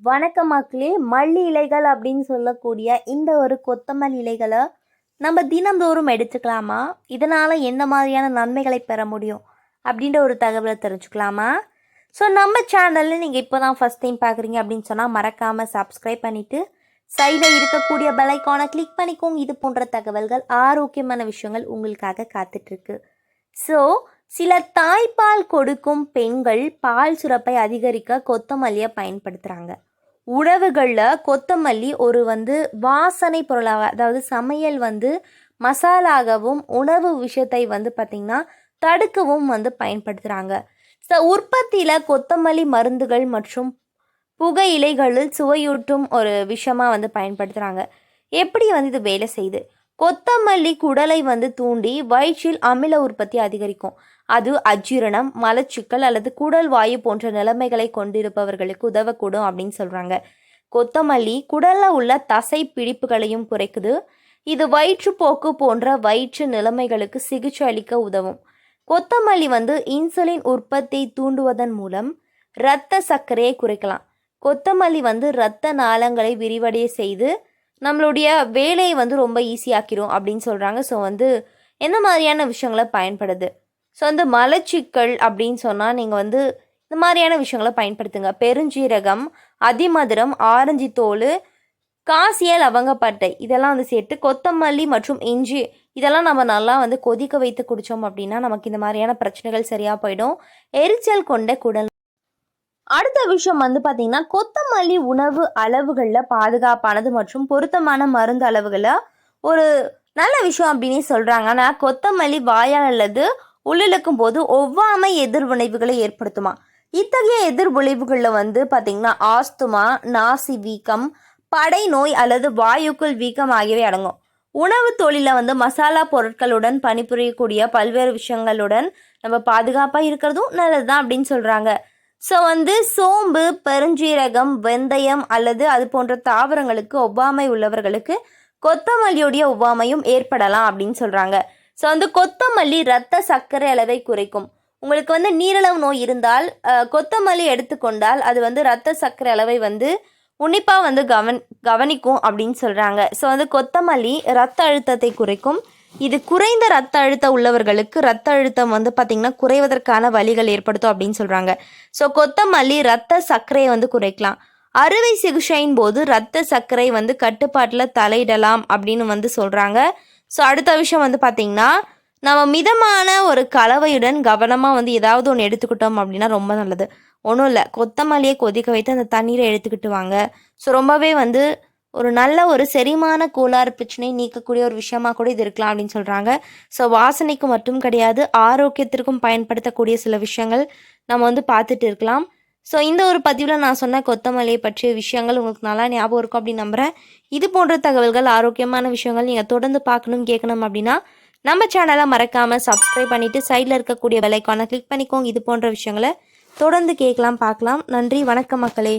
வணக்கம் மக்களே. மல்லி இலைகள் அப்படின்னு சொல்லக்கூடிய இந்த ஒரு கொத்தமல்லி இலைகளை நம்ம தினந்தோறும் எடுத்துக்கலாமா? இதனால் எந்த மாதிரியான நன்மைகளை பெற முடியும் அப்படின்ற ஒரு தகவலை தெரிஞ்சுக்கலாமா? ஸோ நம்ம சேனலில் நீங்கள் இப்போ தான் ஃபஸ்ட் டைம் பார்க்குறீங்க அப்படின்னு சொன்னால் மறக்காமல் சப்ஸ்கிரைப் பண்ணிவிட்டு சைடில் இருக்கக்கூடிய பெல் ஐக்கானை கிளிக் பண்ணிக்கோங்க. இது போன்ற தகவல்கள், ஆரோக்கியமான விஷயங்கள் உங்களுக்காக காத்துட்ருக்கு. ஸோ சில தாய்ப்பால் கொடுக்கும் பெண்கள் பால் சுரப்பை அதிகரிக்க கொத்தமல்லியை பயன்படுத்துகிறாங்க. உணவுகளில் கொத்தமல்லி ஒரு வாசனை பொருளாக, அதாவது சமையல் மசாலாகவும் உணவு விஷயத்தை பார்த்திங்கன்னா தடுக்கவும் பயன்படுத்துகிறாங்க. ஸோ உற்பத்தியில் கொத்தமல்லி மருந்துகள் மற்றும் புகையிலைகளில் சுவையூட்டும் ஒரு விஷயமாக பயன்படுத்துகிறாங்க. எப்படி இது வேலை செய்யுது? கொத்தமல்லி குடலை தூண்டி வயிற்றில் அமில உற்பத்தி அதிகரிக்கும். அது அஜீரணம், மலச்சிக்கல் அல்லது குடல் வாயு போன்ற நிலைமைகளை கொண்டிருப்பவர்களுக்கு உதவக்கூடும் அப்படின்னு சொல்கிறாங்க. கொத்தமல்லி குடலில் உள்ள தசை பிடிப்புகளையும் குறைக்குது. இது வயிற்றுப்போக்கு போன்ற வயிற்று நிலைமைகளுக்கு சிகிச்சை அளிக்க உதவும். கொத்தமல்லி இன்சுலின் உற்பத்தியை தூண்டுவதன் மூலம் இரத்த சர்க்கரையை குறைக்கலாம். கொத்தமல்லி இரத்த நாளங்களை விரிவடைய செய்து நம்மளுடைய வேலையை ரொம்ப ஈஸியாக்கிடும் அப்படின்னு சொல்கிறாங்க. ஸோ எந்த மாதிரியான விஷயங்களை பயன்படுது? ஸோ மலச்சிக்கல் அப்படின்னு சொன்னால் நீங்கள் இந்த மாதிரியான விஷயங்களை பயன்படுத்துங்க. பெருஞ்சீரகம், அதிமதுரம், ஆரஞ்சு தோல், காசிய லவங்கப்பட்டை இதெல்லாம் சேர்த்து கொத்தமல்லி மற்றும் இஞ்சி இதெல்லாம் நம்ம நல்லா கொதிக்க வைத்து குடித்தோம் அப்படின்னா நமக்கு இந்த மாதிரியான பிரச்சனைகள் சரியாக போயிடும். எரிச்சல் கொண்ட குடல். அடுத்த விஷயம் பார்த்திங்கன்னா, கொத்தமல்லி உணவு அளவுகளில் பாதுகாப்பானது மற்றும் பொருத்தமான மருந்து அளவுகளில் ஒரு நல்ல விஷயம் அப்படின்னு சொல்கிறாங்க. ஆனால் கொத்தமல்லி வாயால் அல்லது உள்ளிழுக்கும் போது ஒவ்வாமை எதிர்விளைவுகளை ஏற்படுத்துமா? இத்தகைய எதிர்விளைவுகளில் பார்த்திங்கன்னா ஆஸ்துமா, நாசி வீக்கம், படை நோய் அல்லது வாயுக்குள் வீக்கம் ஆகியவை அடங்கும். உணவு தொழிலில் மசாலா பொருட்களுடன் பணிபுரியக்கூடிய பல்வேறு விஷயங்களுடன் நம்ம பாதுகாப்பாக இருக்கிறதும் நல்லது தான் அப்படின்னு சொல்கிறாங்க. ஸோ சோம்பு, பெருஞ்சீரகம், வெந்தயம் அல்லது அது போன்ற தாவரங்களுக்கு ஒவ்வாமை உள்ளவர்களுக்கு கொத்தமல்லியுடைய ஒவ்வாமையும் ஏற்படலாம் அப்படின்னு சொல்கிறாங்க. ஸோ கொத்தமல்லி இரத்த சர்க்கரை அளவை குறைக்கும். உங்களுக்கு நீரிழிவு நோய் இருந்தால் கொத்தமல்லி எடுத்துக்கொண்டால் அது இரத்த சர்க்கரை அளவை உன்னிப்பாக கவனிக்கும் அப்படின்னு சொல்கிறாங்க. ஸோ கொத்தமல்லி இரத்த அழுத்தத்தை குறைக்கும். இது குறைந்த இரத்த அழுத்தம் உள்ளவர்களுக்கு இரத்த அழுத்தம் பார்த்திங்கன்னா குறைவதற்கான வழிகள் ஏற்படுத்தும் அப்படின்னு சொல்கிறாங்க. ஸோ கொத்தமல்லி இரத்த சர்க்கரையை குறைக்கலாம். அறுவை சிகிச்சையின் போது இரத்த சர்க்கரை கட்டுப்பாட்டில் தலையிடலாம் அப்படின்னு சொல்கிறாங்க. ஸோ அடுத்த விஷயம் பார்த்திங்கன்னா, நம்ம மிதமான ஒரு கலவையுடன் கவனமாக ஏதாவது ஒன்று எடுத்துக்கிட்டோம் அப்படின்னா ரொம்ப நல்லது. ஒன்றும் இல்லை, கொத்தமல்லியை கொதிக்க வைத்து அந்த தண்ணீரை எடுத்துக்கிட்டு வாங்க. ஸோ ரொம்பவே ஒரு நல்ல ஒரு செரிமான கோளாறு பிரச்சனை நீக்கக்கூடிய ஒரு விஷயமா கூட இது இருக்கலாம் அப்படின்னு சொல்கிறாங்க. ஸோ வாசனைக்கு மட்டும் கிடையாது, ஆரோக்கியத்திற்கும் பயன்படுத்தக்கூடிய சில விஷயங்கள் நம்ம பார்த்துட்டு இருக்கலாம். ஸோ இந்த ஒரு பதிவில் நான் சொன்ன கொத்தமல்லியை பற்றிய விஷயங்கள் உங்களுக்கு நல்லா ஞாபகம் இருக்கும் அப்படின்னு நம்புகிறேன். இது போன்ற தகவல்கள், ஆரோக்கியமான விஷயங்கள் நீங்கள் தொடர்ந்து பார்க்கணும், கேட்கணும் அப்படின்னா நம்ம சேனலை மறக்காமல் சப்ஸ்கிரைப் பண்ணிவிட்டு சைடில் இருக்கக்கூடிய பெல் ஐக்கானை கிளிக் பண்ணிக்கோங்க. இது போன்ற விஷயங்களை தொடர்ந்து கேட்கலாம், பார்க்கலாம். நன்றி, வணக்கம் மக்களே.